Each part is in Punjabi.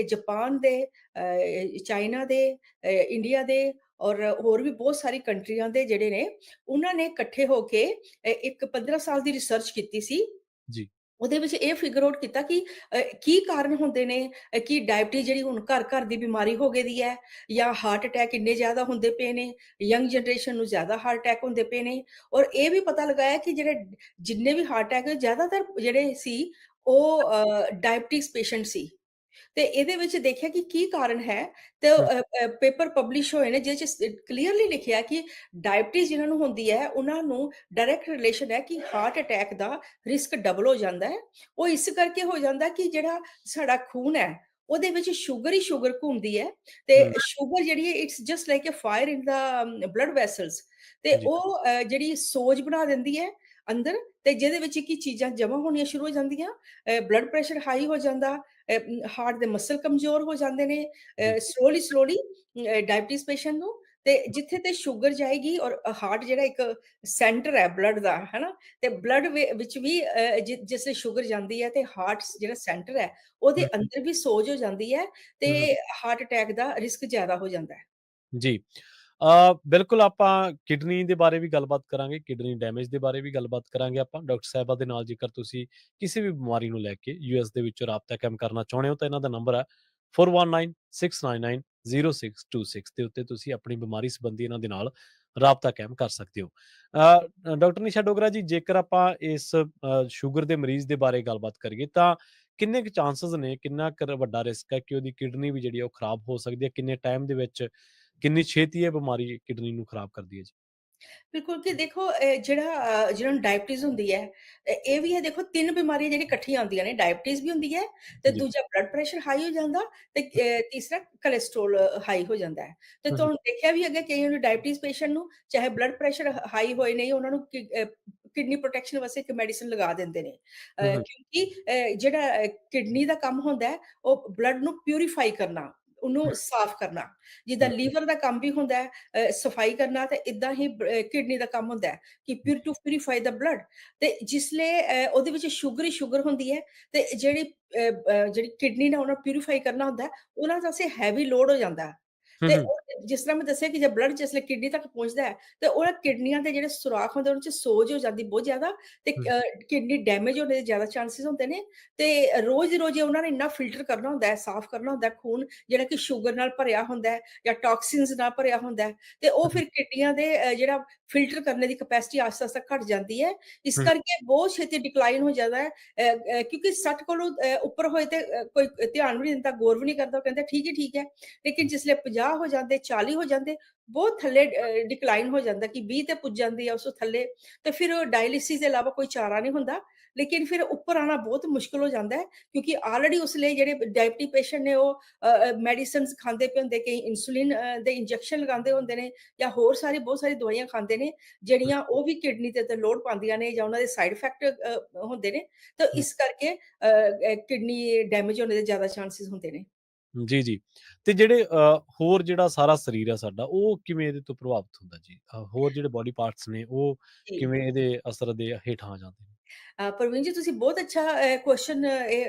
ਜਾਪਾਨ ਦੇ, ਚਾਈਨਾ ਦੇ, ਇੰਡੀਆ ਦੇ ਔਰ ਹੋਰ ਵੀ ਬਹੁਤ ਸਾਰੀ ਕੰਟਰੀਆਂ ਦੇ ਜਿਹੜੇ ਨੇ, ਉਹਨਾਂ ਨੇ ਇਕੱਠੇ ਹੋ ਕੇ ਇੱਕ 15 ਸਾਲ ਦੀ ਰਿਸਰਚ ਕੀਤੀ ਸੀ। ਜੀ। ਉਹਦੇ ਵਿੱਚ ਇਹ ਫਿਗਰ ਆਊਟ ਕੀਤਾ ਕਿ ਕੀ ਕਾਰਨ ਹੁੰਦੇ ਨੇ, ਕਿ ਡਾਇਬਟੀਜ਼ ਜਿਹੜੀ ਹੁਣ ਘਰ-ਘਰ ਦੀ ਬਿਮਾਰੀ ਹੋ ਗਈ ਦੀ ਹੈ, ਜਾਂ ਹਾਰਟ ਅਟੈਕ ਇੰਨੇ ਜ਼ਿਆਦਾ ਹੁੰਦੇ ਪਏ ਨੇ, ਯੰਗ ਜਨਰੇਸ਼ਨ ਨੂੰ ਜ਼ਿਆਦਾ ਹਾਰਟ ਅਟੈਕ ਹੁੰਦੇ ਪਏ ਨੇ। ਔਰ ਇਹ ਵੀ ਪਤਾ ਲਗਾਇਆ ਕਿ ਜਿਹੜੇ ਜਿੰਨੇ ਵੀ ਹਾਰਟ ਅਟੈਕ ਜ਼ਿਆਦਾਤਰ ਜਿਹੜੇ ਸੀ, ਉਹ ਡਾਇਬਟੀਜ਼ ਪੇਸ਼ੈਂਟ ਸੀ। ਤੇ ਇਹਦੇ ਵਿੱਚ ਦੇਖਿਆ ਕਿ ਕੀ ਕਾਰਨ ਹੈ, ਤੇ ਹੂੰ, ਪੇਪਰ ਪਬਲਿਸ਼ ਹੋਏ ਨੇ ਜਿਹਦੇ 'ਚ ਕਲੀਅਰਲੀ ਲਿਖਿਆ ਕਿ ਡਾਇਬਟੀਜ਼ ਜਿਨ੍ਹਾਂ ਨੂੰ ਹੁੰਦੀ ਹੈ, ਉਹਨਾਂ ਨੂੰ ਡਾਇਰੈਕਟ ਰਿਲੇਸ਼ਨ ਹੈ ਕਿ ਹਾਰਟ ਅਟੈਕ ਦਾ ਰਿਸਕ ਡਬਲ ਹੋ ਜਾਂਦਾ ਹੈ। ਉਹ ਇਸ ਕਰਕੇ ਹੋ ਜਾਂਦਾ ਕਿ ਜਿਹੜਾ ਸਾਡਾ ਖੂਨ ਹੈ, ਉਹਦੇ ਵਿੱਚ ਸ਼ੂਗਰ ਹੀ ਸ਼ੂਗਰ ਘੁੰਮਦੀ ਹੈ, ਤੇ ਹੂੰ, ਸ਼ੂਗਰ ਜਿਹੜੀ ਹੈ it's just like a fire in the blood vessels. ਤੇ ਜੀ। ਉਹ ਜਿਹੜੀ ਸੋਜ ਬਣਾ ਦਿੰਦੀ ਹੈ ਅੰਦਰ, ਤੇ ਜਿਹਦੇ ਵਿੱਚ ਕੀ ਚੀਜ਼ਾਂ ਜਮ੍ਹਾਂ ਹੋਣੀਆਂ ਸ਼ੁਰੂ ਹੋ ਜਾਂਦੀਆਂ, ਬਲੱਡ ਪ੍ਰੈਸ਼ਰ ਹਾਈ ਹੋ ਜਾਂਦਾ, ਹਾਰਟ ਦੇ ਮਸਲ ਕਮਜ਼ੋਰ ਹੋ ਜਾਂਦੇ ਨੇ, ਜੀ। ਸਲੋਲੀ ਸਲੋਲੀ ਡਾਇਬਟੀਜ਼ ਪੇਸ਼ੈਂਟ ਨੂੰ। ਤੇ ਜਿੱਥੇ ਤੇ ਸ਼ੂਗਰ ਜਾਏਗੀ, ਔਰ ਹਾਰਟ ਜਿਹੜਾ ਇੱਕ ਸੈਂਟਰ ਹੈ ਬਲੱਡ ਦਾ, ਹੈਨਾ, ਤੇ ਬਲੱਡ ਵਿੱਚ ਵੀ ਜਿਸ ਸ਼ੂਗਰ ਜਾਂਦੀ ਹੈ, ਤੇ ਹਾਰਟ ਜਿਹੜਾ ਸੈਂਟਰ ਹੈ, ਉਹਦੇ ਹੂੰ, ਅੰਦਰ ਵੀ ਸੋਜ ਹੋ ਜਾਂਦੀ ਹੈ, ਤੇ ਹੂੰ, ਹਾਰਟ ਅਟੈਕ ਦਾ ਰਿਸਕ ਜ਼ਿਆਦਾ ਹੋ ਜਾਂਦਾ ਹੈ। ਜੀ। ਬਿਲਕੁਲ ਆਪਾਂ ਕਿਡਨੀ ਦੇ ਬਾਰੇ ਵੀ ਗੱਲਬਾਤ ਕਰਾਂਗੇ, ਕਿਡਨੀ ਡੈਮੇਜ ਦੇ ਬਾਰੇ ਵੀ ਗੱਲਬਾਤ ਕਰਾਂਗੇ ਆਪਾਂ ਡਾਕਟਰ ਸਾਹਿਬਾ ਦੇ ਨਾਲ। ਜੇਕਰ ਤੁਸੀਂ ਕਿਸੇ ਵੀ ਬਿਮਾਰੀ ਨੂੰ ਲੈ ਕੇ ਯੂਐਸ ਦੇ ਵਿੱਚੋਂ ਰਾਬਤਾ ਕਾਇਮ ਕਰਨਾ ਚਾਹੁੰਦੇ ਹੋ ਤਾਂ ਇਹਨਾਂ ਦਾ ਨੰਬਰ ਹੈ 4196990626 ਦੇ ਉੱਤੇ ਤੁਸੀਂ ਆਪਣੀ ਬਿਮਾਰੀ ਸੰਬੰਧੀ ਇਹਨਾਂ ਦੇ ਨਾਲ ਰਾਬਤਾ ਕਾਇਮ ਕਰ ਸਕਦੇ ਹੋ। ਡਾਕਟਰ ਨਿਸ਼ਾ ਡੋਗਰਾ ਜੀ, ਜੇਕਰ ਆਪਾਂ ਇਸ ਸ਼ੂਗਰ ਦੇ ਮਰੀਜ਼ ਦੇ ਬਾਰੇ ਗੱਲਬਾਤ ਕਰੀਏ ਤਾਂ ਕਿੰਨੇ ਕੁ ਚਾਂਸਸ ਨੇ, ਕਿੰਨਾ ਕੁ ਵੱਡਾ ਰਿਸਕ ਹੈ ਕਿ ਉਹਦੀ ਕਿਡਨੀ ਵੀ ਜਿਹੜੀ ਹੈ ਉਹ ਖਰਾਬ ਹੋ ਸਕਦੀ ਹੈ? ਕਿੰਨੇ ਟਾਈਮ ਦੇ ਵਿੱਚ, ਕਿੰਨੀ ਛੇਤੀ ਇਹ ਬਿਮਾਰੀ ਕਿਡਨੀ ਨੂੰ ਖਰਾਬ ਕਰਦੀ ਹੈ ਜੀ? ਬਿਲਕੁਲ, ਕਿ ਦੇਖੋ ਜਿਹੜਾ ਜਿਹਨਾਂ ਨੂੰ ਡਾਇਬਟੀਜ਼ ਹੁੰਦੀ ਹੈ, ਇਹ ਵੀ ਹੈ, ਦੇਖੋ 3 ਬਿਮਾਰੀਆਂ ਜਿਹੜੀਆਂ ਇਕੱਠੀਆਂ ਆਉਂਦੀਆਂ ਨੇ, ਡਾਇਬਟੀਜ਼ ਵੀ ਹੁੰਦੀ ਹੈ, ਤੇ ਜੀ। ਦੂਜਾ ਬਲੱਡ ਪ੍ਰੈਸ਼ਰ ਹਾਈ ਹੋ ਜਾਂਦਾ, ਤੇ ਤੀਸਰਾ ਕੋਲੇਸਟ੍ਰੋਲ ਹਾਈ ਹੋ ਜਾਂਦਾ ਹੈ। ਤੇ ਹੂੰ, ਹੂੰ, ਤੁਹਾਨੂੰ ਦੇਖਿਆ ਵੀ ਹੈਗਾ, ਕਈਆਂ ਨੂੰ ਡਾਇਬਟੀਜ਼ ਪੇਸ਼ੈਂਟ ਨੂੰ ਚਾਹੇ ਬਲੱਡ ਪ੍ਰੈਸ਼ਰ ਹਾਈ ਹੋਏ, ਨਹੀਂ ਉਹਨਾਂ ਨੂੰ ਕਿਡਨੀ ਪ੍ਰੋਟੈਕਸ਼ਨ ਵਾਸਤੇ ਇੱਕ ਮੈਡੀਸਿਨ ਲਗਾ ਦਿੰਦੇ ਨੇ। ਹੂੰ, ਹੂੰ, ਕਿਉਂਕਿ ਜਿਹੜਾ ਕਿਡਨੀ ਦਾ ਕੰਮ ਹੁੰਦਾ ਹੈ, ਉਹ ਬਲੱਡ ਨੂੰ ਪਿਊਰੀਫਾਈ ਕਰਨਾ, ਉਹਨੂੰ ਸਾਫ਼ ਕਰਨਾ। ਜਿੱਦਾਂ ਹੂੰ, ਲੀਵਰ ਦਾ ਕੰਮ ਵੀ ਹੁੰਦਾ ਹੈ ਸਫਾਈ ਕਰਨਾ, ਤੇ ਇਦਾਂ ਹੀ ਕਿਡਨੀ ਦਾ ਕੰਮ ਹੁੰਦਾ ਹੈ ਕਿ ਟੂ ਪਿਊਰੀਫਾਈ ਦਾ ਬਲੱਡ। ਤੇ ਜਿਸਲੇ ਉਹਦੇ ਵਿੱਚ ਸ਼ੂਗਰ ਹੀ ਸ਼ੂਗਰ ਹੁੰਦੀ ਹੈ, ਤੇ ਜਿਹੜੀ ਕਿਡਨੀ ਨੇ ਉਹਨਾਂ ਪਿਊਰੀਫਾਈ ਕਰਨਾ ਹੁੰਦਾ ਹੈ, ਉਹਨਾਂ ਦਾ ਸੇ ਹੈਵੀ ਲੋਡ ਹੋ ਜਾਂਦਾ ਹੈ। ਹੂੰ, ਤੇ ਹੂੰ, ਜਿਸ ਤਰ੍ਹਾਂ ਮੈਂ ਦੱਸਿਆ ਕਿ ਜੇ ਬਲੱਡ ਜਿਸਲੇ ਕਿਡਨੀ ਤੱਕ ਪਹੁੰਚਦਾ ਹੈ, ਤੇ ਉਹਨਾਂ ਕਿਡਨੀਆਂ ਦੇ ਜਿਹੜੇ ਸੁਰਾਖ ਹੁੰਦੇ, ਉਹਨਾਂ 'ਚ ਸੋਜ ਹੋ ਜਾਂਦੀ ਬਹੁਤ ਜ਼ਿਆਦਾ, ਤੇ ਹੂੰ, ਕਿਡਨੀ ਡੈਮੇਜ ਹੋਣ ਦੇ ਜ਼ਿਆਦਾ ਚਾਂਸਿਸ ਹੁੰਦੇ ਨੇ। ਤੇ ਰੋਜ਼-ਰੋਜ਼ ਉਹਨਾਂ ਨੇ ਇੰਨਾ ਫਿਲਟਰ ਕਰਨਾ ਹੁੰਦਾ ਹੈ, ਸਾਫ਼ ਕਰਨਾ ਹੁੰਦਾ ਹੈ ਖੂਨ, ਜਿਹੜਾ ਕਿ ਸ਼ੂਗਰ ਨਾਲ ਭਰਿਆ ਹੁੰਦਾ ਹੈ ਜਾਂ ਟਾਕਸਿਨਸ ਨਾਲ ਭਰਿਆ ਹੁੰਦਾ ਹੈ, ਤੇ ਉਹ ਫਿਰ ਕਿਡਨੀਆਂ ਦੇ ਜਿਹੜਾ ਫਿਲਟਰ ਕਰਨੇ ਦੀ ਕੈਪੈਸਿਟੀ ਆਸਤਾ-ਆਸਤਾ ਘਟ ਜਾਂਦੀ ਹੈ। ਇਸ ਹੂੰ, ਕਰਕੇ ਬਹੁਤ ਛੇਤੀ ਡਿਕਲਾਈਨ ਹੋ ਜਾਂਦਾ ਹੈ। ਕਿਉਂਕਿ 60 ਕੋਲੋਂ ਉੱਪਰ ਹੋਏ ਤੇ ਕੋਈ ਧਿਆਨ ਵੀ ਨਹੀਂ ਦਿੰਦਾ, ਗੌਰ ਵੀ ਨਹੀਂ ਕਰਦਾ, ਉਹ ਕਹਿੰਦਾ ਠੀਕ ਹੈ, ਠੀਕ ਹੈ। ਲੇਕਿਨ ਜਿਸਲੇ 50 ਹੋ ਜਾਂਦੇ, 40 ਹੋ ਜਾਂਦੇ, ਬਹੁਤ ਥੱਲੇ ਡਿਕਲਾਈਨ ਹੋ ਜਾਂਦਾ ਕਿ 20 ਤੇ ਪੁੱਜ ਜਾਂਦੀ ਹੈ ਉਸ ਤੋਂ ਥੱਲੇ, ਤੇ ਫਿਰ ਡਾਇਲਿਸਿਸ ਦੇ ਇਲਾਵਾ ਕੋਈ ਚਾਰਾ ਨਹੀਂ ਹੁੰਦਾ। ਲੇਕਿਨ ਫਿਰ ਉੱਪਰ ਆਉਣਾ ਬਹੁਤ ਮੁਸ਼ਕਿਲ ਹੋ ਜਾਂਦਾ ਹੈ, ਕਿਉਂਕਿ ਆਲਰੇਡੀ ਉਸ ਲਈ ਜਿਹੜੇ ਡਾਇਬਟੀ ਪੇਸ਼ੈਂਟ ਨੇ, ਉਹ ਮੈਡੀਸਿਨਸ ਖਾਂਦੇ ਪਏ ਹੁੰਦੇ, ਕਈ ਇਨਸੂਲਿਨ ਦੇ ਇੰਜੈਕਸ਼ਨ ਲਗਾਉਂਦੇ ਹੁੰਦੇ ਨੇ, ਜਾਂ ਹੋਰ ਸਾਰੀ ਬਹੁਤ ਸਾਰੀ ਦਵਾਈਆਂ ਖਾਂਦੇ ਨੇ, ਜਿਹੜੀਆਂ ਉਹ ਵੀ ਕਿਡਨੀ ਤੇ ਲੋਡ ਪਾਉਂਦੀਆਂ ਨੇ, ਜਾਂ ਉਹਨਾਂ ਦੇ ਸਾਈਡ ਇਫੈਕਟ ਹੁੰਦੇ ਨੇ। ਤਾਂ ਹੂੰ, ਇਸ ਕਰਕੇ ਕਿਡਨੀ ਡੈਮੇਜ ਹੋਣੇ ਦੇ ਜ਼ਿਆਦਾ ਚਾਂਸਿਸ ਹੁੰਦੇ ਨੇ। ਜੀ, ਜੀ। ਤੇ ਜਿਹੜੇ ਹੋਰ ਜਿਹੜਾ ਸਾਰਾ ਸਰੀਰ ਹੈ ਸਾਡਾ, ਉਹ ਕਿਵੇਂ ਇਹਦੇ ਤੋਂ ਪ੍ਰਭਾਵਿਤ ਹੁੰਦਾ ਜੀ? ਹੋਰ ਜਿਹੜੇ ਬੋਡੀ ਪਾਰਟਸ ਨੇ, ਉਹ ਜੀ। ਕਿਵੇਂ ਇਹਦੇ ਅਸਰ ਦੇ ਹੇਠਾਂ ਆ ਜਾਂਦੇ ਨੇ? ਪ੍ਰਵੀਨ ਜੀ, ਤੁਸੀਂ ਬਹੁਤ ਅੱਛਾ ਕੁਐਸਚਨ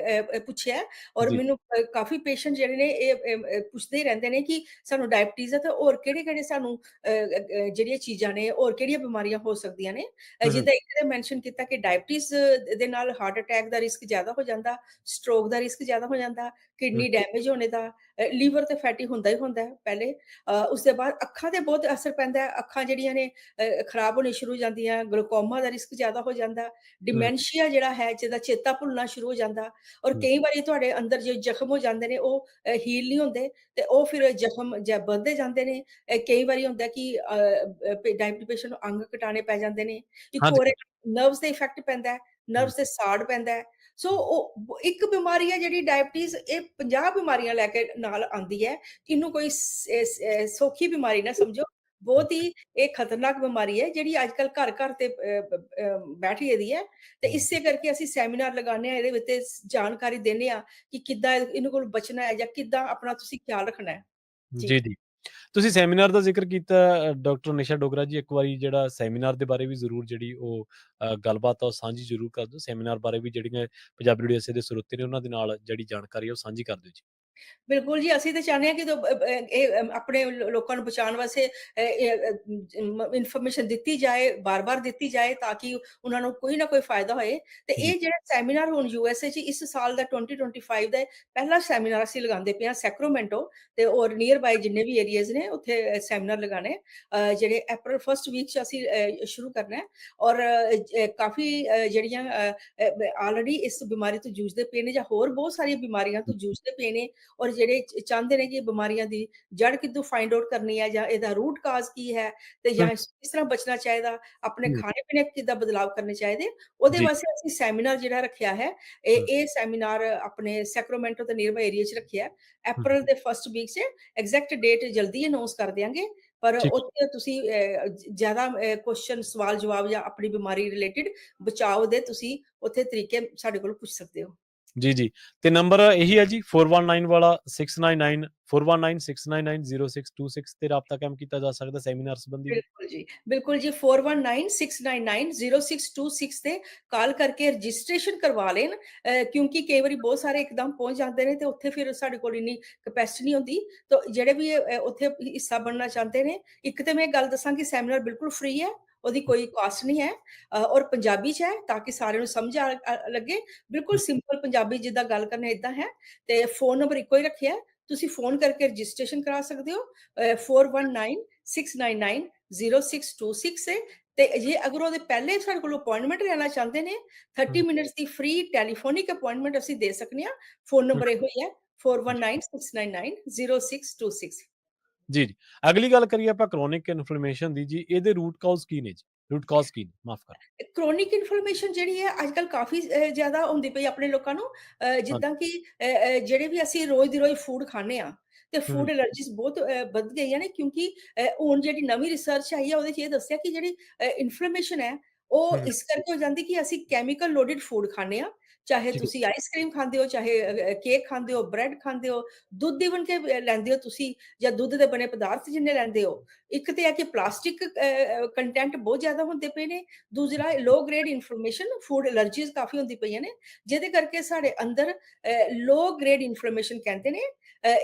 ਪੁੱਛਿਆ ਹੈ, ਔਰ ਜੀ। ਮੈਨੂੰ ਕਾਫੀ ਪੇਸ਼ੈਂਟ ਜਿਹੜੇ ਨੇ ਇਹ ਪੁੱਛਦੇ ਹੀ ਰਹਿੰਦੇ ਨੇ ਕਿ ਸਾਨੂੰ ਡਾਇਬਟੀਜ਼ ਹੈ, ਤਾਂ ਹੋਰ ਕਿਹੜੇ-ਕਿਹੜੇ ਸਾਨੂੰ ਜਿਹੜੀਆਂ ਚੀਜ਼ਾਂ ਨੇ, ਹੋਰ ਕਿਹੜੀਆਂ ਬਿਮਾਰੀਆਂ ਹੋ ਸਕਦੀਆਂ ਨੇ। ਹੂੰ, ਹੂੰ, ਜਿੱਦਾਂ ਇੱਕ ਨੇ ਮੈਂਸ਼ਨ ਕੀਤਾ ਕਿ ਡਾਇਬਟੀਜ਼ ਦੇ ਨਾਲ ਹਾਰਟ ਅਟੈਕ ਦਾ ਰਿਸਕ ਜ਼ਿਆਦਾ ਹੋ ਜਾਂਦਾ, ਸਟ੍ਰੋਕ ਦਾ ਰਿਸਕ ਜ਼ਿਆਦਾ ਹੋ ਜਾਂਦਾ, ਹੂੰ, ਕਿਡਨੀ ਡੈਮੇਜ ਹੋਣੇ ਦਾ, ਲੀਵਰ ਤੇ ਫੈਟੀ ਹੁੰਦਾ ਹੀ ਹੁੰਦਾ ਹੈ ਪਹਿਲੇ। ਉਸ ਦੇ ਬਾਅਦ ਅੱਖਾਂ ਤੇ ਬਹੁਤ ਅਸਰ ਪੈਂਦਾ ਹੈ, ਅੱਖਾਂ ਜਿਹੜੀਆਂ ਨੇ ਖਰਾਬ ਹੋਣੀ ਸ਼ੁਰੂ ਹੋ ਜਾਂਦੀਆਂ, ਗਲੂਕੋਮਾ ਦਾ ਰਿਸਕ ਜ਼ਿਆਦਾ ਹੋ ਜਾਂਦਾ, ਹੂੰ, ਡਿਮੈਂਸ਼ੀਆ ਜਿਹੜਾ ਹੈ, ਜਿਹਦਾ ਚੇਤਾ ਭੁੱਲਣਾ ਸ਼ੁਰੂ ਹੋ ਜਾਂਦਾ। ਔਰ ਹੂੰ, ਕਈ ਵਾਰੀ ਤੁਹਾਡੇ ਅੰਦਰ ਜੋ ਜ਼ਖਮ ਹੋ ਜਾਂਦੇ ਨੇ, ਉਹ ਹੀਲ ਨਹੀਂ ਹੁੰਦੇ, ਤੇ ਉਹ ਫਿਰ ਜ਼ਖਮ ਵੱਧਦੇ ਜਾਂਦੇ ਨੇ। ਕਈ ਵਾਰੀ ਹੁੰਦਾ ਕਿ ਡਾਇਬਟੀ ਪੇਸ਼ੈਂਟ ਨੂੰ ਅੰਗ ਕਟਾਣੇ ਪੈ ਜਾਂਦੇ ਨੇ। ਇੱਕ ਹਾਂਜੀ, ਹੋਰ ਹਾਂਜੀ। ਨਰਵਸ ਤੇ ਇਫੈਕਟ ਪੈਂਦਾ ਹੈ, ਹੂੰ, ਨਰਵਸ ਤੇ ਸਾੜ ਪੈਂਦਾ ਹੈ। ਸੋ ਇੱਕ ਬਿਮਾਰੀ ਹੈ ਜਿਹੜੀ ਡਾਇਬਟੀਜ਼, ਇਹ 50 ਬਿਮਾਰੀਆਂ ਲੈ ਕੇ ਨਾਲ ਆਉਂਦੀ ਹੈ। ਇਹਨੂੰ ਕੋਈ ਸੌਖੀ ਬਿਮਾਰੀ ਨਾ ਸਮਝੋ। ਹੂੰ, ਬਹੁਤ ਹੀ ਇਹ ਖਤਰਨਾਕ ਬਿਮਾਰੀ ਹੈ, ਜਿਹੜੀ ਅੱਜ-ਕੱਲ੍ਹ ਘਰ-ਘਰ ਤੇ ਬੈਠ ਗਈ ਦੀ ਹੈ। ਤੇ ਹੂੰ। ਇਸੇ ਕਰਕੇ ਅਸੀਂ ਸੈਮੀਨਾਰ ਲਗਾਉਂਦੇ ਹਾਂ, ਇਹਦੇ ਵਿੱਚ ਜਾਣਕਾਰੀ ਦਿੰਦੇ ਹਾਂ ਕਿ ਕਿੱਦਾਂ ਇਹਨੂੰ ਕੋਲ ਬਚਣਾ ਹੈ, ਜਾਂ ਕਿੱਦਾਂ ਆਪਣਾ ਤੁਸੀਂ ਖਿਆਲ ਰੱਖਣਾ ਹੈ। ਜੀ। ਜੀ, ਜੀ। ਤੁਸੀਂ ਸੈਮੀਨਾਰ ਦਾ ਜ਼ਿਕਰ ਕੀਤਾ ਡਾਕਟਰ ਨਿਸ਼ਾ ਡੋਗਰਾ ਜੀ, ਇੱਕ ਵਾਰੀ ਜਿਹੜਾ ਸੈਮੀਨਾਰ ਦੇ ਬਾਰੇ ਵੀ ਜ਼ਰੂਰ ਜਿਹੜੀ ਉਹ ਗੱਲਬਾਤ ਆ ਉਹ ਸਾਂਝੀ ਜ਼ਰੂਰ ਕਰ ਦਿਓ। ਸੈਮੀਨਾਰ ਬਾਰੇ ਵੀ ਜਿਹੜੀਆਂ ਪੰਜਾਬੀ ਰੇਡੀਓ ਐਸੇ ਦੇ ਸਰੋਤੇ ਨੇ ਉਹਨਾਂ ਦੇ ਨਾਲ ਜਿਹੜੀ ਜਾਣਕਾਰੀ ਹੈ ਉਹ ਸਾਂਝੀ ਕਰ ਦਿਓ ਜੀ। ਬਿਲਕੁਲ ਜੀ, ਅਸੀਂ ਤਾਂ ਚਾਹੁੰਦੇ ਹਾਂ ਕਿ ਆਪਣੇ ਲੋਕਾਂ ਨੂੰ ਬਚਾਉਣ ਵਾਸਤੇ ਇਨਫੋਰਮੇਸ਼ਨ ਦਿੱਤੀ ਜਾਏ, ਬਾਰ-ਬਾਰ ਦਿੱਤੀ ਜਾਏ ਤਾਂ ਕਿ ਉਹਨਾਂ ਨੂੰ ਕੋਈ ਨਾ ਕੋਈ ਫਾਇਦਾ ਹੋਏ। ਤੇ ਜੀ, ਇਹ ਜਿਹੜਾ ਸੈਮੀਨਾਰ ਹੁਣ ਯੂਐਸਏ 'ਚ ਇਸ ਸਾਲ ਦਾ 2025 ਦਾ ਪਹਿਲਾ ਸੈਮੀਨਾਰ ਅਸੀਂ ਲਗਾਉਂਦੇ ਪਏ ਹਾਂ ਸੈਕਰਾਮੈਂਟੋ ਤੇ ਔਰ ਨੀਅਰ ਬਾਈ ਜਿੰਨੇ ਵੀ ਏਰੀਆਜ਼ ਨੇ ਉੱਥੇ ਸੈਮੀਨਾਰ ਲਗਾਣੇ ਜਿਹੜੇ ਅਪ੍ਰੈਲ ਫਸਟ ਵੀਕ 'ਚ ਅਸੀਂ ਸ਼ੁਰੂ ਕਰਨਾ ਹੈ ਔਰ ਕਾਫੀ ਜਿਹੜੀਆਂ ਆਲਰੇਡੀ ਇਸ ਬਿਮਾਰੀ ਤੋਂ ਜੂਝਦੇ ਪਏ ਨੇ ਜਾਂ ਹੋਰ ਬਹੁਤ ਸਾਰੀਆਂ ਬਿਮਾਰੀਆਂ ਤੋਂ ਜੂਝਦੇ ਪਏ ਨੇ ਔਰ ਜਿਹੜੇ ਚਾਹੁੰਦੇ ਨੇ ਕਿ ਬਿਮਾਰੀਆਂ ਦੀ ਜੜ ਕਿੱਦੋਂ ਫਾਈਂਡ ਆਊਟ ਕਰਨੀ ਹੈ ਜਾਂ ਇਹਦਾ ਰੂਟ ਕਾਜ਼ ਕੀ ਹੈ ਤੇ ਹੂੰ, ਜਾਂ ਕਿਸ ਤਰ੍ਹਾਂ ਬਚਣਾ ਚਾਹੀਦਾ, ਆਪਣੇ ਹੂੰ, ਖਾਣੇ ਪੀਣੇ ਕਿੱਦਾਂ ਬਦਲਾਵ ਕਰਨੇ ਚਾਹੀਦੇ, ਉਹਦੇ ਜੀ, ਵਾਸਤੇ ਅਸੀਂ ਸੈਮੀਨਾਰ ਜਿਹੜਾ ਰੱਖਿਆ ਹੈ। ਹੂੰ, ਇਹ ਸੈਮੀਨਾਰ ਆਪਣੇ ਸੈਕਰਾਮੈਂਟੋ ਤੇ ਨੀਅਰ ਬਾਈ ਏਰੀਆ 'ਚ ਰੱਖਿਆ ਹੈ। ਹੂੰ, ਅਪ੍ਰੈਲ ਦੇ ਫਸਟ ਵੀਕ 'ਚ ਐਗਜ਼ੈਕਟ ਡੇਟ ਜਲਦੀ ਅਨਾਉਂਸ ਕਰ ਦਿਆਂਗੇ। ਪਰ ਠੀਕ ਹੈ। ਉੱਥੇ ਤੁਸੀਂ ਜ਼ਿਆਦਾ ਕੁਐਸਚਨ ਸਵਾਲ ਜਵਾਬ ਜਾਂ ਆਪਣੀ ਬਿਮਾਰੀ ਰਿਲੇਟਿਡ ਬਚਾਓ ਦੇ ਤੁਸੀਂ ਉੱਥੇ ਤਰੀਕੇ ਸਾਡੇ ਕੋਲ ਪੁੱਛ ਸਕਦੇ ਹੋ। ਜੀ, ਜੀ। ਤੇ ਨੰਬਰ ਇਹੀ ਹੈ ਜੀ 419 ਵਾਲਾ 699 419-699-0626 ਤੇ ਰਾਬਤਾ ਕਾਇਮ ਕੀਤਾ ਜਾ ਸਕਦਾ ਸੈਮੀਨਾਰ ਸੰਬੰਧੀ ਵੀ? ਬਿਲਕੁਲ ਜੀ, ਬਿਲਕੁਲ ਜੀ 4196990626 ਤੇ ਕਾਲ ਕਰਕੇ ਰਜਿਸਟ੍ਰੇਸ਼ਨ ਕਰਵਾ ਲੈਣ ਕਿਉਂਕਿ ਕਈ ਵਾਰੀ ਬਹੁਤ ਸਾਰੇ ਇੱਕਦਮ ਪਹੁੰਚ ਜਾਂਦੇ ਨੇ ਤੇ ਉੱਥੇ ਫਿਰ ਸਾਡੇ ਕੋਲ ਇੰਨੀ ਕੈਪੈਸਿਟੀ ਨਹੀਂ ਹੁੰਦੀ। ਤਾਂ ਜਿਹੜੇ ਵੀ ਉੱਥੇ ਹਿੱਸਾ ਬਣਨਾ ਚਾਹੁੰਦੇ ਨੇ, ਇੱਕ ਤੇ ਮੈਂ ਗੱਲ ਦੱਸਾਂ ਕਿ ਸੈਮੀਨਾਰ ਬਿਲਕੁਲ ਫ੍ਰੀ ਹੈ, ਉਹਦੀ ਕੋਈ ਕਾਸਟ ਨਹੀਂ ਹੈ ਔਰ ਪੰਜਾਬੀ 'ਚ ਹੈ ਤਾਂ ਕਿ ਸਾਰਿਆਂ ਨੂੰ ਸਮਝ ਲੱਗੇ। ਬਿਲਕੁਲ ਹੂੰ, ਸਿੰਪਲ ਪੰਜਾਬੀ ਜਿੱਦਾਂ ਗੱਲ ਕਰਨਾ ਏਦਾਂ ਹੈ ਤੇ ਫ਼ੋਨ ਨੰਬਰ ਇੱਕੋ ਹੀ ਰੱਖਿਆ ਹੈ। ਤੁਸੀਂ ਫ਼ੋਨ ਕਰਕੇ ਰਜਿਸਟ੍ਰੇਸ਼ਨ ਕਰਾ ਸਕਦੇ ਹੋ 4196990626 ਤੇ ਜੇ ਅਗਰ ਉਹਦੇ ਪਹਿਲੇ ਸਾਡੇ ਕੋਲ ਅਪਾਇੰਟਮੈਂਟ ਲੈਣਾ ਚਾਹੁੰਦੇ ਨੇ 30 ਹੂੰ, ਮਿੰਟਸ ਦੀ ਫ੍ਰੀ ਟੈਲੀਫੋਨਿਕ ਅਪਾਇੰਟਮੈਂਟ ਅਸੀਂ ਦੇ ਸਕਨੇ ਹਾਂ। ਫ਼ੋਨ ਹੂੰ, ਨੰਬਰ ਇਹੋ ਹੀ ਹੈ ਜੀ, 4196990626। ਜੀ, ਜੀ। ਅਗਲੀ ਗੱਲ ਕਰੀਏ ਆਪਾਂ ਕ੍ਰੋਨਿਕ ਇਨਫਲੇਮੇਸ਼ਨ ਦੀ ਜੀ, ਇਹਦੇ ਰੂਟ ਕਾਜ਼ ਕੀ ਨੇ ਜੀ? ਰੂਟ ਕਾਜ਼ ਕੀ ਨੇ? ਮਾਫ਼ ਕਰਨਾ। ਕ੍ਰੋਨਿਕ ਇਨਫਲੇਮੇਸ਼ਨ ਜਿਹੜੀ ਹੈ ਅੱਜ ਕੱਲ੍ਹ ਕਾਫੀ ਜ਼ਿਆਦਾ ਹੁੰਦੀ ਪਈ ਆਪਣੇ ਲੋਕਾਂ ਨੂੰ ਹਾਂਜੀ, ਜਿੱਦਾਂ ਕਿ ਜਿਹੜੇ ਵੀ ਅਸੀਂ ਰੋਜ਼ ਦੀ ਰੋਜ਼ ਫੂਡ ਖਾਂਦੇ ਹਾਂ ਤੇ ਹੂੰ, ਫੂਡ ਐਲਰਜੀਜ਼ ਬਹੁਤ ਵੱਧ ਗਈਆਂ ਨੇ ਕਿਉਂਕਿ ਹੁਣ ਜਿਹੜੀ ਨਵੀਂ ਰਿਸਰਚ ਆਈ ਹੈ ਉਹਦੇ 'ਚ ਇਹ ਦੱਸਿਆ ਕਿ ਜਿਹੜੀ ਇਨਫਲੇਮੇਸ਼ਨ ਹੈ ਉਹ ਹੂੰ, ਇਸ ਕਰਕੇ ਹੋ ਜਾਂਦੀ ਕਿ ਅਸੀਂ ਕੈਮੀਕਲ ਲੋਡਿਡ ਫੂਡ ਖਾਂਦੇ ਹਾਂ। ਚਾਹੇ ਠੀਕ ਹੈ। ਤੁਸੀਂ ਆਈਸਕ੍ਰੀਮ ਖਾਂਦੇ ਹੋ, ਚਾਹੇ ਕੇਕ ਖਾਂਦੇ ਹੋ, ਬ੍ਰੈਡ ਖਾਂਦੇ ਹੋ, ਦੁੱਧ ਈਵਨ ਕੇ ਲੈਂਦੇ ਹੋ ਤੁਸੀਂ ਜਾਂ ਦੁੱਧ ਦੇ ਬਣੇ ਪਦਾਰਥ ਜਿੰਨੇ ਲੈਂਦੇ ਹੋ। ਇੱਕ ਤੇ ਹੈ ਕਿ ਪਲਾਸਟਿਕ ਕੰਟੈਂਟ ਬਹੁਤ ਜ਼ਿਆਦਾ ਹੁੰਦੇ ਪਏ ਨੇ। ਦੂਸਰਾ ਲੋ ਗ੍ਰੇਡ ਇਨਫਲੇਮੇਸ਼ਨ ਫੂਡ ਐਲਰਜੀਜ਼ ਕਾਫੀ ਹੁੰਦੀ ਪਈਆਂ ਨੇ ਜਿਹਦੇ ਕਰਕੇ ਸਾਡੇ ਅੰਦਰ ਲੋ ਗ੍ਰੇਡ ਇਨਫਲੇਮੇਸ਼ਨ ਕਹਿੰਦੇ ਨੇ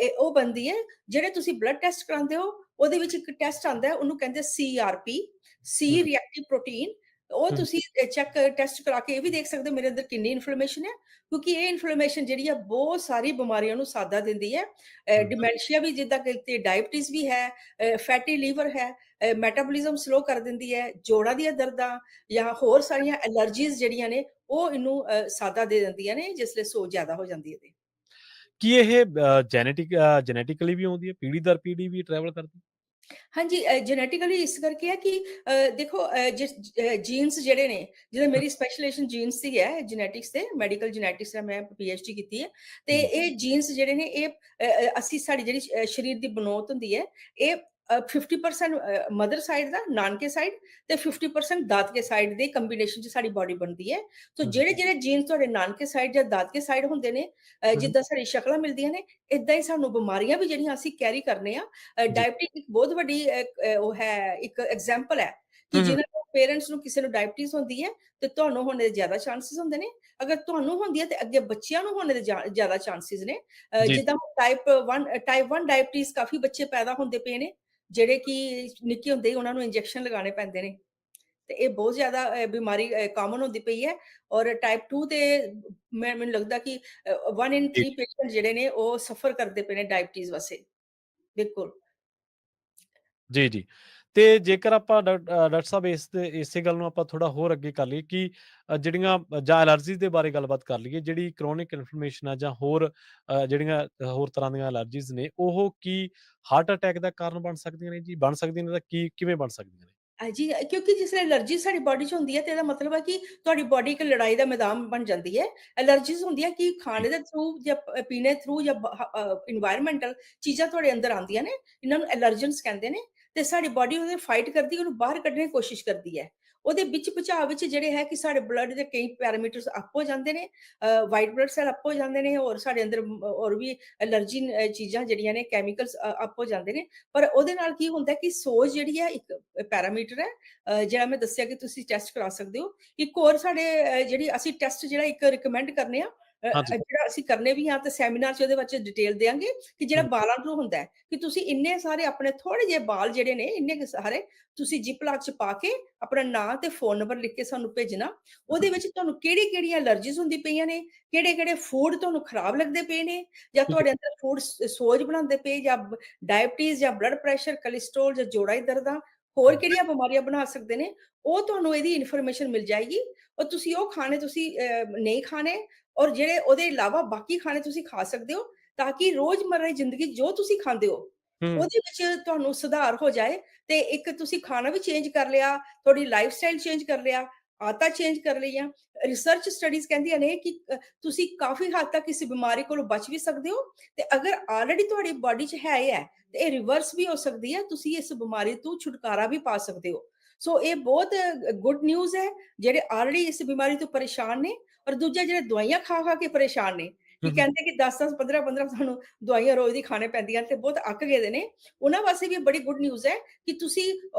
ਉਹ ਬਣਦੀ ਹੈ। ਜਿਹੜੇ ਤੁਸੀਂ ਬਲੱਡ ਟੈਸਟ ਕਰਾਉਂਦੇ ਹੋ ਉਹਦੇ ਵਿੱਚ ਇੱਕ ਟੈਸਟ ਆਉਂਦਾ ਹੈ ਉਹਨੂੰ ਕਹਿੰਦੇ CRP, ਹੂੰ, ਸੀ ਰਿਐਕਟਿਵ ਪ੍ਰੋਟੀਨ। ਉਹ ਹੂੰ, ਤੁਸੀਂ ਚੈੱਕ ਟੈਸਟ ਕਰਾ ਕੇ ਇਹ ਵੀ ਦੇਖ ਸਕਦੇ ਹੋ ਮੇਰੇ ਅੰਦਰ ਕਿੰਨੀ ਇਨਫਲੇਮੇਸ਼ਨ ਹੈ ਕਿਉਂਕਿ ਇਹ ਇਨਫਲੇਮੇਸ਼ਨ ਜਿਹੜੀ ਹੈ ਬਹੁਤ ਸਾਰੀ ਬਿਮਾਰੀਆਂ ਨੂੰ ਸਾਦਾ ਦਿੰਦੀ ਹੈ। ਹੂੰ, ਡਿਮੈਂਸ਼ੀਆ ਵੀ ਜਿੱਦਾਂ ਕਿ ਡਾਇਬਟੀਜ਼ ਵੀ ਹੈ, ਫੈਟੀ ਲੀਵਰ ਹੈ, ਮੈਟਾਬੋਲਿਜ਼ਮ ਸਲੋ ਕਰ ਦਿੰਦੀ ਹੈ, ਜੋੜਾਂ ਦੀਆਂ ਦਰਦਾਂ ਜਾਂ ਹੋਰ ਸਾਰੀਆਂ ਐਲਰਜੀਜ਼ ਜਿਹੜੀਆਂ ਨੇ ਉਹ ਇਹਨੂੰ ਸਾਦਾ ਦੇ ਦਿੰਦੀਆਂ ਨੇ ਜਿਸ ਲਈ ਸੋਜ ਜ਼ਿਆਦਾ ਹੋ ਜਾਂਦੀ ਹੈ ਤੇ। ਕੀ ਇਹ ਜੈਨੇਟਿਕਲੀ ਵੀ ਆਉਂਦੀ ਹੈ? ਪੀੜ੍ਹੀ ਦਰ ਪੀੜ੍ਹੀ ਵੀ ਟਰੈਵਲ ਕਰਦੀ ਹੈ? ਹਾਂਜੀ ਜੈਨੇਟਿਕਲੀ ਇਸ ਕਰਕੇ ਹੈ ਕਿ ਦੇਖੋ ਜੀਨਸ ਜਿਹੜੇ ਨੇ ਜਿਵੇਂ ਹੂੰ, ਮੇਰੀ ਸਪੈਸ਼ਲਾਈਜੇਸ਼ਨ ਜੀਨਸ ਦੀ ਹੈ ਜੈਨੇਟਿਕਸ ਤੇ ਮੈਡੀਕਲ ਜੈਨੇਟਿਕਸ ਦਾ ਮੈਂ ਪੀਐਚਡੀ ਕੀਤੀ ਹੈ ਤੇ ਜੀ, ਇਹ ਜੀਨਸ ਜਿਹੜੇ ਨੇ ਇਹ ਅਸੀਂ ਸਾਡੀ ਜਿਹੜੀ ਸਰੀਰ ਦੀ ਬਣਾਵਟ ਹੁੰਦੀ ਹੈ ਇਹ 50% ਮਦਰ ਸਾਈਡ ਦਾ ਨਾਨਕੇ ਸਾਈਡ ਤੇ 50% ਦਾਦਕੇ ਸਾਈਡ ਦੇ ਕੰਬੀਨੇਸ਼ਨ ਚ ਸਾਡੀ ਬਾਡੀ ਬਣਦੀ ਹੈ। ਸੋ ਹੂੰ, ਜਿਹੜੇ ਜਿਹੜੇ ਜੀਨਸ ਤੁਹਾਡੇ ਨਾਨਕੇ ਸਾਈਡ ਜਾਂ ਦਾਦਕੇ ਸਾਈਡ ਹੁੰਦੇ ਨੇ ਹੂੰ, ਜਿੱਦਾਂ ਸਾਡੀ ਸ਼ਕਲਾਂ ਮਿਲਦੀਆਂ ਨੇ ਇਦਾਂ ਹੀ ਸਾਨੂੰ ਬਿਮਾਰੀਆਂ ਵੀ ਜਿਹੜੀਆਂ ਅਸੀਂ ਕੈਰੀ ਕਰਨੇ ਆ। ਜੀ, ਡਾਇਬਟੀਜ਼ ਇੱਕ ਬਹੁਤ ਵੱਡੀ ਉਹ ਹੈ ਇੱਕ ਐਗਜ਼ਾਮਪਲ ਹੈ ਕਿ ਹੂੰ, ਹੂੰ, ਜਿਹਨਾਂ ਨੂੰ ਪੇਰੈਂਟਸ ਨੂੰ ਕਿਸੇ ਨੂੰ ਡਾਇਬਟੀਜ਼ ਹੁੰਦੀ ਹੈ ਤੇ ਤੁਹਾਨੂੰ ਹੋਣੇ ਦੇ ਜ਼ਿਆਦਾ ਚਾਂਸਸ ਹੁੰਦੇ ਨੇ। ਅਗਰ ਤੁਹਾਨੂੰ ਹੁੰਦੀ ਹੈ ਤੇ ਅੱਗੇ ਬੱਚਿਆਂ ਨੂੰ ਹੋਣੇ ਦੇ ਜ਼ਿਆਦਾ ਚਾਂਸਸ ਨੇ। ਜੀ, ਜਿੱਦਾਂ ਟਾਈਪ 1 ਡਾਇਬਟੀਜ਼ ਕਾਫੀ ਬੱਚੇ ਪੈਦਾ ਹੁੰਦੇ ਪਏ ਨੇ ਜਿਹੜੇ ਕਿ ਨਿੱਕੇ ਹੁੰਦੇ ਹੀ ਉਹਨਾਂ ਨੂੰ ਇੰਜੈਕਸ਼ਨ ਲਗਾਉਣੇ ਪੈਂਦੇ ਨੇ ਤੇ ਇਹ ਬਹੁਤ ਜ਼ਿਆਦਾ ਬਿਮਾਰੀ ਕਾਮਨ ਹੁੰਦੀ ਪਈ ਹੈ ਔਰ ਟਾਈਪ 2 ਤੇ ਮੈਨੂੰ ਲੱਗਦਾ ਕਿ 1 ਇਨ ਜੀ, 3 ਪੇਸ਼ੈਂਟ ਜਿਹੜੇ ਨੇ ਉਹ ਸਫਰ ਕਰਦੇ ਪਏ ਨੇ ਡਾਇਬਟੀਜ਼ ਵਾਸਤੇ। ਬਿਲਕੁਲ। ਜੀ, ਜੀ। ਤੇ ਜੇਕਰ ਆਪਾਂ ਡਾਕਟਰ ਸਾਹਿਬ ਇਸੇ ਗੱਲ ਨੂੰ ਆਪਾਂ ਥੋੜ੍ਹਾ ਹੋਰ ਅੱਗੇ ਕਰ ਲਈਏ ਕਿ ਜਿਹੜੀਆਂ ਜਾਂ ਐਲਰਜੀਜ਼ ਦੇ ਬਾਰੇ ਗੱਲਬਾਤ ਕਰ ਲਈਏ, ਜਿਹੜੀ ਕ੍ਰੋਨਿਕ ਇਨਫਲੇਮੇਸ਼ਨ ਆ ਜਾਂ ਹੋਰ ਜਿਹੜੀਆਂ ਹੋਰ ਤਰ੍ਹਾਂ ਦੀਆਂ ਐਲਰਜੀਜ਼ ਨੇ, ਉਹ ਕੀ ਹਾਰਟ ਅਟੈਕ ਦਾ ਕਾਰਨ ਬਣ ਸਕਦੀਆਂ ਨੇ ਜੀ? ਬਣ ਸਕਦੀਆਂ ਨੇ ਤਾਂ ਕਿਵੇਂ ਬਣ ਸਕਦੀਆਂ ਨੇ? ਜੀ, ਕਿਉਂਕਿ ਜਿਸ ਵੇਲੇ ਐਲਰਜੀ ਸਾਡੀ ਬਾਡੀ 'ਚ ਹੁੰਦੀ ਹੈ ਤੇ ਇਹਦਾ ਮਤਲਬ ਹੈ ਕਿ ਤੁਹਾਡੀ ਬਾਡੀ ਇੱਕ ਲੜਾਈ ਦਾ ਮੈਦਾਨ ਬਣ ਜਾਂਦੀ ਹੈ। ਐਲਰਜੀਜ਼ ਹੁੰਦੀਆਂ ਕਿ ਜੀ, ਖਾਣੇ ਦੇ ਥਰੂ ਜਾਂ ਪੀਣੇ ਥਰੂ ਜਾਂ ਇਨਵਾਇਰਨਮੈਂਟਲ ਚੀਜ਼ਾਂ ਤੁਹਾਡੇ ਅੰਦਰ ਆਉਂਦੀਆਂ ਨੇ, ਇਹਨਾਂ ਨੂੰ ਐਲਰਜੈਂਸ ਕਹਿੰਦੇ ਨੇ ਤੇ ਸਾਡੀ ਬਾਡੀ ਉਹਦੇ ਫਾਈਟ ਕਰਦੀ, ਉਹਨੂੰ ਬਾਹਰ ਕੱਢਣ ਦੀ ਕੋਸ਼ਿਸ਼ ਕਰਦੀ ਹੈ। ਉਹਦੇ ਵਿੱਚ ਭਚਾਅ ਵਿੱਚ ਜਿਹੜੇ ਹੈ ਕਿ ਸਾਡੇ ਬਲੱਡ ਦੇ ਕਈ ਪੈਰਾਮੀਟਰਸ ਅਪ ਹੋ ਜਾਂਦੇ ਨੇ, ਵਾਈਟ ਬਲੱਡ ਸੈੱਲ ਅਪ ਹੋ ਜਾਂਦੇ ਨੇ ਔਰ ਸਾਡੇ ਅੰਦਰ ਹੋਰ ਵੀ ਐਲਰਜੀ ਚੀਜ਼ਾਂ ਜਿਹੜੀਆਂ ਨੇ ਕੈਮੀਕਲਸ ਅਪ ਹੋ ਜਾਂਦੇ ਨੇ। ਪਰ ਉਹਦੇ ਨਾਲ ਕੀ ਹੁੰਦਾ ਕਿ ਸੋਜ ਜਿਹੜੀ ਹੈ ਇੱਕ ਪੈਰਾਮੀਟਰ ਹੈ ਜਿਹੜਾ ਮੈਂ ਦੱਸਿਆ ਕਿ ਤੁਸੀਂ ਟੈਸਟ ਕਰਾ ਸਕਦੇ ਹੋ। ਇੱਕ ਹੋਰ ਸਾਡੇ ਜਿਹੜੀ ਅਸੀਂ ਟੈਸਟ ਜਿਹੜਾ ਇੱਕ ਰਿਕਮੈਂਡ ਕਰਨੇ ਆ ਹਾਂਜੀ। ਜਿਹੜਾ ਅਸੀਂ ਕਰਨੇ ਵੀ ਹਾਂ ਤੇ ਸੈਮੀਨਾਰ 'ਚ ਉਹਦੇ ਵਿੱਚ ਡਿਟੇਲ ਦਿਆਂਗੇ ਕਿ ਜਿਹੜਾ ਹੂੰ, ਬਾਲਾਂ ਨੂੰ ਹੁੰਦਾ ਹੈ ਕਿ ਤੁਸੀਂ ਇੰਨੇ ਸਾਰੇ ਆਪਣੇ ਥੋੜੇ ਜਿਹੇ ਬਾਲ ਜਿਹੜੇ ਨੇ ਇੰਨੇ ਕੁ ਸਾਰੇ ਤੁਸੀਂ ਜਿਪਲਾਕ 'ਚ ਪਾ ਕੇ ਆਪਣਾ ਨਾਂ ਤੇ ਫ਼ੋਨ ਨੰਬਰ ਲਿਖ ਕੇ ਸਾਨੂੰ ਭੇਜਣਾ। ਉਹਦੇ ਹਾਂਜੀ, ਵਿੱਚ ਤੁਹਾਨੂੰ ਕਿਹੜੀ-ਕਿਹੜੀਆਂ ਐਲਰਜੀਜ਼ ਹੁੰਦੀ ਪਈਆਂ ਨੇ, ਕਿਹੜੇ-ਕਿਹੜੇ ਫੂਡ ਤੁਹਾਨੂੰ ਖਰਾਬ ਲੱਗਦੇ ਪਏ ਨੇ ਜਾਂ ਠੀਕ ਹੈ। ਤੁਹਾਡੇ ਅੰਦਰ ਫੂਡ ਸੋਜ ਬਣਾਉਂਦੇ ਪਏ ਜਾਂ ਡਾਇਬਟੀਜ਼ ਜਾਂ ਬਲੱਡ ਪ੍ਰੈਸ਼ਰ, ਕੋਲੇਸਟ੍ਰੋਲ ਜਾਂ ਜੋੜਾਂ ਦੀ ਦਰਦਾਂ, ਹੋਰ ਹੂੰ, ਕਿਹੜੀਆਂ ਬਿਮਾਰੀਆਂ ਬਣਾ ਸਕਦੇ ਨੇ, ਉਹ ਤੁਹਾਨੂੰ ਇਹਦੀ ਇਨਫੋਰਮੇਸ਼ਨ ਮਿਲ ਜਾਏਗੀ ਔਰ ਤੁਸੀਂ ਉਹ ਖਾਣੇ ਤੁਸੀਂ ਨਹੀਂ ਖਾਣੇ ਔਰ ਜਿਹੜੇ ਉਹਦੇ ਇਲਾਵਾ ਬਾਕੀ ਖਾਣੇ ਤੁਸੀਂ ਖਾ ਸਕਦੇ ਹੋ ਤਾਂ ਕਿ ਰੋਜ਼ਮर्रा ਦੀ ਜ਼ਿੰਦਗੀ ਜੋ ਤੁਸੀਂ ਖਾਂਦੇ ਹੋ, ਹੂੰ, ਉਹਦੇ ਵਿੱਚ ਤੁਹਾਨੂੰ ਸੁਧਾਰ ਹੋ ਜਾਏ ਤੇ ਇੱਕ ਤੁਸੀਂ ਖਾਣਾ ਵੀ ਚੇਂਜ ਕਰ ਲਿਆ, ਤੁਹਾਡੀ ਲਾਈਫਸਟਾਈਲ ਚੇਂਜ ਕਰ ਲਿਆ, ਆਦਤਾਂ ਚੇਂਜ ਕਰ ਲਈਆਂ। ਰਿਸਰਚ ਸਟੱਡੀਜ਼ ਕਹਿੰਦੀਆਂ ਨੇ ਕਿ ਤੁਸੀਂ ਕਾਫ਼ੀ ਹੱਦ ਤੱਕ ਇਸ ਬਿਮਾਰੀ ਕੋਲੋਂ ਬਚ ਵੀ ਸਕਦੇ ਹੋ ਤੇ ਅਗਰ ਆਲਰੇਡੀ ਤੁਹਾਡੀ ਬਾਡੀ 'ਚ ਹੈ ਤੇ ਇਹ ਰਿਵਰਸ ਵੀ ਹੋ ਸਕਦੀ ਹੈ, ਤੁਸੀਂ ਇਸ ਬਿਮਾਰੀ ਤੋਂ ਛੁਟਕਾਰਾ ਵੀ ਪਾ ਸਕਦੇ ਹੋ। ਸੋ ਇਹ ਬਹੁਤ ਗੁੱਡ ਨਿਊਜ਼ ਹੈ, ਜਿਹੜੇ ਆਲਰੇਡੀ ਇਸ ਬਿਮਾਰੀ ਤੋਂ ਪਰੇਸ਼ਾਨ ਨੇ ਔਰ ਦੂਜਾ ਜਿਹੜੇ ਦਵਾਈਆਂ ਖਾ-ਖਾ ਕੇ ਪਰੇਸ਼ਾਨ ਨੇ, ਹੂੰ, ਕਿ ਹੂੰ, ਕਹਿੰਦੇ ਕਿ 10-10, 15-15 ਸਾਨੂੰ ਦਵਾਈਆਂ ਰੋਜ਼ ਦੀ ਖਾਣੇ ਪੈਂਦੀਆਂ ਤੇ ਬਹੁਤ ਅੱਕ ਗਏ ਦੇ ਨੇ, ਉਹਨਾਂ ਵਾਸਤੇ ਵੀ ਇਹ ਬੜੀ ਗੁੱਡ ਨਿਊਜ਼ ਹੈ ਕਿ ਤੁਸੀਂ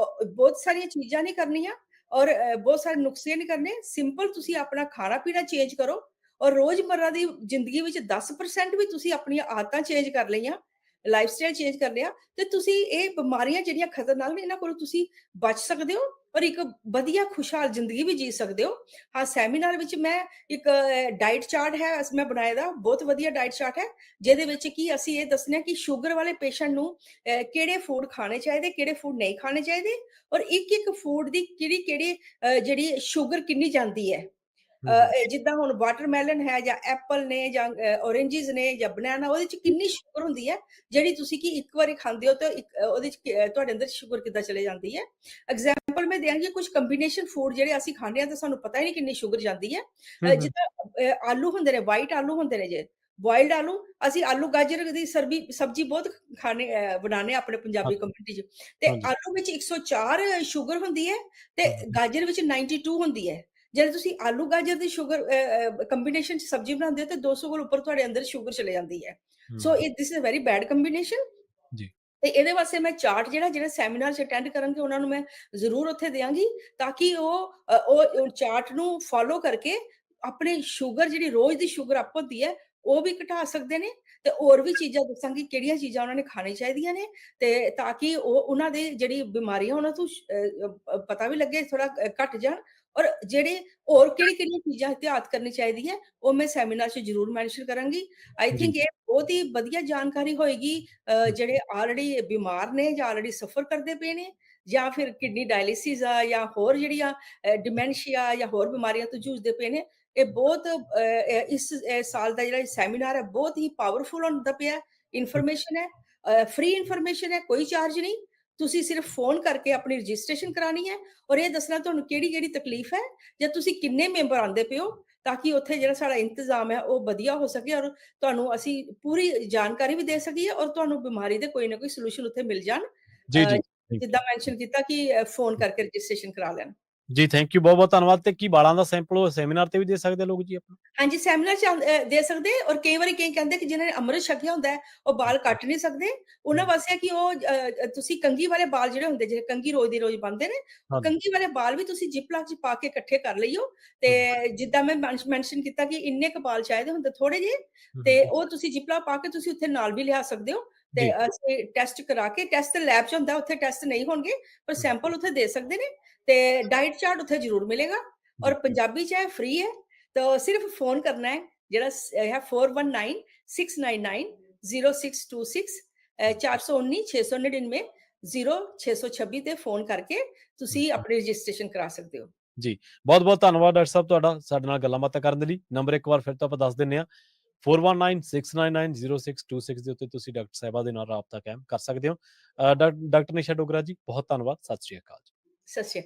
ਬਹੁਤ ਸਾਰੀਆਂ ਚੀਜ਼ਾਂ ਨਹੀਂ ਕਰਨੀਆਂ ਔਰ ਬਹੁਤ ਸਾਰੇ ਨੁਸਖੇ ਨਹੀਂ ਕਰਨੇ, ਸਿੰਪਲ ਤੁਸੀਂ ਆਪਣਾ ਖਾਣਾ-ਪੀਣਾ ਚੇਂਜ ਕਰੋ ਔਰ ਰੋਜ਼ਮर्रा ਦੀ ਜ਼ਿੰਦਗੀ ਵਿੱਚ 10% ਵੀ ਤੁਸੀਂ ਆਪਣੀਆਂ ਆਦਤਾਂ ਚੇਂਜ ਕਰ ਲਈਆਂ, ਲਾਈਫਸਟਾਈਲ ਚੇਂਜ ਕਰ ਲਿਆ ਤੇ ਤੁਸੀਂ ਇਹ ਬਿਮਾਰੀਆਂ ਜਿਹੜੀਆਂ ਖਤਰਨਾਕ ਨੇ ਇਹਨਾਂ ਕੋਲੋਂ ਤੁਸੀਂ ਬਚ ਸਕਦੇ ਹੋ ਔਰ ਇੱਕ ਵਧੀਆ ਖੁਸ਼ਹਾਲ ਜ਼ਿੰਦਗੀ ਵੀ ਜੀ ਸਕਦੇ ਹੋ। ਹਾਂ, ਸੈਮੀਨਾਰ ਵਿੱਚ ਮੈਂ ਇੱਕ ਡਾਇਟ ਚਾਰਟ ਹੈ ਮੈਂ ਬਣਾਏ ਦਾ, ਬਹੁਤ ਵਧੀਆ ਡਾਇਟ ਚਾਰਟ ਹੈ, ਜਿਹਦੇ ਵਿੱਚ ਕਿ ਅਸੀਂ ਇਹ ਦੱਸਦੇ ਹਾਂ ਕਿ ਸ਼ੂਗਰ ਵਾਲੇ ਪੇਸ਼ੈਂਟ ਨੂੰ ਕਿਹੜੇ ਫੂਡ ਖਾਣੇ ਚਾਹੀਦੇ, ਕਿਹੜੇ ਫੂਡ ਨਹੀਂ ਖਾਣੇ ਚਾਹੀਦੇ ਔਰ ਇੱਕ-ਇੱਕ ਫੂਡ ਦੀ ਕਿਹੜੀ-ਕਿਹੜੀ ਜਿਹੜੀ ਸ਼ੂਗਰ ਕਿੰਨੀ ਜਾਂਦੀ ਹੈ। ਹੂੰ, ਹੂੰ, ਜਿੱਦਾਂ ਹੁਣ ਵਾਟਰਮੈਲਨ ਹੈ ਜਾਂ ਐਪਲ ਨੇ ਜਾਂ ਔਰੇਂਜਿਸ ਨੇ ਜਾਂ ਬਨਾਨਾ ਉਹਦੇ 'ਚ ਕਿੰਨੀ ਸ਼ੂਗਰ ਹੁੰਦੀ ਹੈ, ਜਿਹੜੀ ਤੁਸੀਂ ਕਿ ਇੱਕ ਵਾਰੀ ਖਾਂਦੇ ਹੋ ਤਾਂ ਉਹਦੇ 'ਚ ਤੁਹਾਡੇ ਅੰਦਰ ਸ਼ੂਗਰ ਕਿੱਦਾਂ ਚਲੇ ਜਾਂਦੀ ਹੈ। ਐਗਜ਼ਾਮਪਲ ਮੈਂ ਦਿਆਂਗੀ ਕੁਝ ਕੰਬੀਨੇਸ਼ਨ ਫੂਡ ਜਿਹੜੇ ਅਸੀਂ ਖਾਂਦੇ ਹਾਂ ਤੇ ਸਾਨੂੰ ਪਤਾ ਹੀ ਨਹੀਂ ਕਿੰਨੀ ਸ਼ੂਗਰ ਜਾਂਦੀ ਹੈ। ਹੂੰ, ਹੂੰ, ਜਿੱਦਾਂ ਆਲੂ ਹੁੰਦੇ ਨੇ, ਵਾਈਟ ਆਲੂ ਹੁੰਦੇ ਨੇ ਜੇ, ਬੋਇਲਡ ਆਲੂ, ਅਸੀਂ ਆਲੂ ਗਾਜਰ ਦੀ ਸਬਜ਼ੀ ਬਹੁਤ ਖਾਣੇ ਬਣਾਉਂਦੇ ਹਾਂ ਆਪਣੇ ਪੰਜਾਬੀ ਹਾਂਜੀ, ਕਮਿਊਨਿਟੀ 'ਚ ਤੇ ਹਾਂਜੀ, ਆਲੂ ਵਿੱਚ 104 ਸ਼ੂਗਰ ਹੁੰਦੀ ਹੈ ਤੇ ਹੂੰ, ਹੂੰ, ਗਾਜਰ ਵਿੱਚ 92 ਹੁੰਦੀ ਹੈ। ਜਦੋਂ ਤੁਸੀਂ ਆਲੂ ਗਾਜਰ ਦੀ ਸ਼ੂਗਰ ਕੰਬੀਨੇਸ਼ਨ 'ਚ ਸਬਜ਼ੀ ਬਣਾਉਂਦੇ ਹੋ ਤੇ 200 ਕੋਲ ਉੱਪਰ ਤੁਹਾਡੇ ਅੰਦਰ ਸ਼ੂਗਰ ਚਲੇ ਜਾਂਦੀ ਹੈ। So hmm, this is a very bad combination ਜੀ, ਤੇ ਇਹਦੇ ਵਾਸਤੇ ਮੈਂ ਚਾਰਟ ਜਿਹੜੇ ਸੈਮੀਨਾਰ 'ਚ ਅਟੈਂਡ ਕਰਨਗੇ ਉਹਨਾਂ ਨੂੰ ਮੈਂ ਜ਼ਰੂਰ ਉੱਥੇ ਦਿਆਂਗੀ ਤਾਂ ਕਿ ਉਹ ਚਾਰਟ ਨੂੰ ਫਾਲੋ ਕਰਕੇ ਆਪਣੀ ਸ਼ੂਗਰ ਜਿਹੜੀ ਰੋਜ਼ ਦੀ ਸ਼ੂਗਰ ਅਪ ਹੁੰਦੀ ਹੈ, ਉਹ ਵੀ ਘਟਾ ਸਕਦੇ ਨੇ ਤੇ ਹੋਰ ਵੀ ਚੀਜ਼ਾਂ ਦੱਸਾਂਗੀ ਕਿਹੜੀਆਂ ਚੀਜ਼ਾਂ ਉਹਨਾਂ ਨੇ ਖਾਣੀ ਚਾਹੀਦੀਆਂ ਨੇ ਤੇ ਤਾਂ ਕਿ ਉਹ ਉਹਨਾਂ ਦੀ ਜਿਹੜੀ ਬਿਮਾਰੀਆਂ ਉਹਨਾਂ ਤੋਂ ਪਤਾ ਵੀ ਲੱਗੇ ਥੋੜਾ ਘਟ ਜਾਣ ਔਰ ਜਿਹੜੇ ਹੋਰ ਕਿਹੜੀ-ਕਿਹੜੀਆਂ ਚੀਜ਼ਾਂ ਇਹਤਿਆਤ ਕਰਨੀ ਚਾਹੀਦੀ ਹੈ, ਉਹ ਮੈਂ ਸੈਮੀਨਾਰ 'ਚ ਜ਼ਰੂਰ ਮੈਂਸ਼ਨ ਕਰਾਂਗੀ। ਆਈ ਜੀ, ਥਿੰਕ ਇਹ ਬਹੁਤ ਹੀ ਵਧੀਆ ਜਾਣਕਾਰੀ ਹੋਏਗੀ ਹੂੰ, ਜਿਹੜੇ ਆਲਰੇਡੀ ਬਿਮਾਰ ਨੇ ਜਾਂ ਆਲਰੇਡੀ ਸਫਰ ਕਰਦੇ ਪਏ ਨੇ ਜਾਂ ਫਿਰ ਕਿਡਨੀ ਡਾਇਲਿਸਿਸ ਆ ਜਾਂ ਹੋਰ ਜਿਹੜੀਆਂ ਡਿਮੈਂਸ਼ੀਆ ਜਾਂ ਹੋਰ ਬਿਮਾਰੀਆਂ ਤੋਂ ਜੂਝਦੇ ਪਏ ਨੇ, ਇਹ ਬਹੁਤ ਇਸ ਸਾਲ ਦਾ ਜਿਹੜਾ ਸੈਮੀਨਾਰ ਹੈ ਬਹੁਤ ਹੀ ਪਾਵਰਫੁਲ ਹੁੰਦਾ ਪਿਆ, ਹੂੰ, ਇਨਫੋਰਮੇਸ਼ਨ ਹੈ, ਫ੍ਰੀ ਇਨਫੋਰਮੇਸ਼ਨ ਹੈ, ਕੋਈ ਚਾਰਜ ਨਹੀਂ। ਤੁਸੀਂ ਸਿਰਫ ਫੋਨ ਕਰਕੇ ਆਪਣੀ ਰਜਿਸਟ੍ਰੇਸ਼ਨ ਕਰਾਣੀ ਹੈ ਔਰ ਇਹ ਦੱਸਣਾ ਤੁਹਾਨੂੰ ਕਿਹੜੀ-ਕਿਹੜੀ ਤਕਲੀਫ ਹੈ ਜਾਂ ਤੁਸੀਂ ਕਿੰਨੇ ਮੈਂਬਰ ਆਉਂਦੇ ਪਏ ਹੋ ਤਾਂ ਕਿ ਉੱਥੇ ਜਿਹੜਾ ਸਾਡਾ ਇੰਤਜ਼ਾਮ ਹੈ ਉਹ ਵਧੀਆ ਹੋ ਸਕੇ ਔਰ ਤੁਹਾਨੂੰ ਅਸੀਂ ਪੂਰੀ ਜਾਣਕਾਰੀ ਵੀ ਦੇ ਸਕੀਏ ਔਰ ਤੁਹਾਨੂੰ ਬਿਮਾਰੀ ਦੇ ਕੋਈ ਨਾ ਕੋਈ ਸੋਲੂਸ਼ਨ ਉੱਥੇ ਮਿਲ ਜਾਣ। ਜੀ, ਜੀ, ਥੈਂਕ ਜਿੱਦਾਂ ਯੂ। ਮੈਂਸ਼ਨ ਕੀਤਾ ਕਿ ਫ਼ੋਨ ਕਰਕੇ ਰਜਿਸਟ੍ਰੇਸ਼ਨ ਕਰਾ ਲੈਣ। ਜੀ, ਥੈਂਕ ਯੂ, ਬਹੁਤ-ਬਹੁਤ ਧੰਨਵਾਦ ਤੇ ਕੀ ਵਾਲਾਂ ਦਾ ਸੈਂਪਲ ਉਹ ਸੈਮੀਨਾਰ ਤੇ ਵੀ ਦੇ ਸਕਦੇ ਆ ਲੋਕ ਜੀ ਆਪਣਾ? ਹਾਂਜੀ, ਸੈਮੀਨਾਰ 'ਚ ਦੇ ਸਕਦੇ ਔਰ ਕਈ ਵਾਰੀ ਕਈ ਕਹਿੰਦੇ ਕਿ ਜਿਨ੍ਹਾਂ ਨੇ ਅੰਮ੍ਰਿਤ ਛਕਿਆ ਹੁੰਦਾ ਹੈ, ਉਹ ਬਾਲ ਕੱਟ ਨਹੀਂ ਸਕਦੇ। ਉਹਨਾਂ ਹੂੰ, ਵਾਸਤੇ ਹੈ ਕਿ ਉਹ ਤੁਸੀਂ ਕੰਘੀ ਵਾਲੇ ਬਾਲ ਜਿਹੜੇ ਹੁੰਦੇ ਜਿਹੜੇ ਕੰਘੀ ਰੋਜ਼ ਦੀ ਰੋਜ਼ ਬਣਦੇ ਨੇ, ਉਹ ਹਾਂਜੀ, ਕੰਘੀ ਵਾਲੇ ਬਾਲ ਵੀ ਤੁਸੀਂ ਜਿਪਲਾਕ 'ਚ ਪਾ ਕੇ ਇਕੱਠੇ ਕਰ ਲਈਓ ਤੇ ਹੂੰ, ਜਿੱਦਾਂ ਮੈਂ ਮੈਂਸ਼ਨ ਕੀਤਾ ਕਿ ਇੰਨੇ ਕੁ ਬਾਲ ਚਾਹੀਦੇ ਹੁੰਦੇ ਥੋੜੇ ਜਿਹੇ ਹੂੰ, ਤੇ ਹੂੰ, ਉਹ ਤੁਸੀਂ ਜਿਪਲਾਕ ਪਾ ਕੇ ਤੁਸੀਂ ਉੱਥੇ ਨਾਲ ਵੀ ਲਿਆ ਸਕਦੇ ਹੋ ਤੇ ਜੀ, ਅਸੀਂ ਟੈਸਟ ਕਰਾ ਕੇ ਟੈਸਟ ਲੈਬ 'ਚ ਹੁੰਦਾ, ਉੱਥੇ ਟੈਸਟ ਨਹੀਂ ਹੋਣਗੇ ਪਰ ਹੂੰ, ਸੈਂਪਲ ਉੱਥੇ ਦੇ ਸਕਦੇ ਨੇ ਤੇ ਡਾਇਟ ਚਾਰਟ ਉੱਥੇ ਜ਼ਰੂਰ ਮਿਲੇਗਾ ਔਰ ਜੀ, ਪੰਜਾਬੀ 'ਚ ਹੈ, ਫ੍ਰੀ ਹੈ। ਤਾਂ ਸਿਰਫ ਫ਼ੋਨ ਕਰਨਾ ਹੈ ਜਿਹੜਾ ਹੈ 4196990626 419 699 0626 ਤੇ ਫ਼ੋਨ ਕਰਕੇ ਹੂੰ, ਤੁਸੀਂ ਆਪਣੀ ਰਜਿਸਟ੍ਰੇਸ਼ਨ ਕਰਾ ਸਕਦੇ ਹੋ। ਜੀ, ਬਹੁਤ-ਬਹੁਤ ਧੰਨਵਾਦ ਡਾਕਟਰ ਸਾਹਿਬ ਤੁਹਾਡਾ ਸਾਡੇ ਨਾਲ ਗੱਲਾਂ ਬਾਤਾਂ ਕਰਨ ਦੇ ਲਈ। ਨੰਬਰ ਇੱਕ ਵਾਰ ਫਿਰ ਤੋਂ ਆਪਾਂ ਦੱਸ ਦਿੰਦੇ ਹਾਂ 4196990626 ਦੇ ਉੱਤੇ ਤੁਸੀਂ ਡਾਕਟਰ ਸਾਹਿਬਾ ਦੇ ਨਾਲ ਰਾਬਤਾ ਕਾਇਮ ਕਰ ਸਕਦੇ ਹੋ। ਡਾਕਟਰ ਨਿਸ਼ਾ ਡੋਗਰਾ ਜੀ ਬਹੁਤ ਧੰਨਵਾਦ। ਸਤਿ ਸ਼੍ਰੀ ਅਕਾਲ ਜੀ। ਸਤਿ ਸ਼੍ਰੀ ਅਕਾਲ।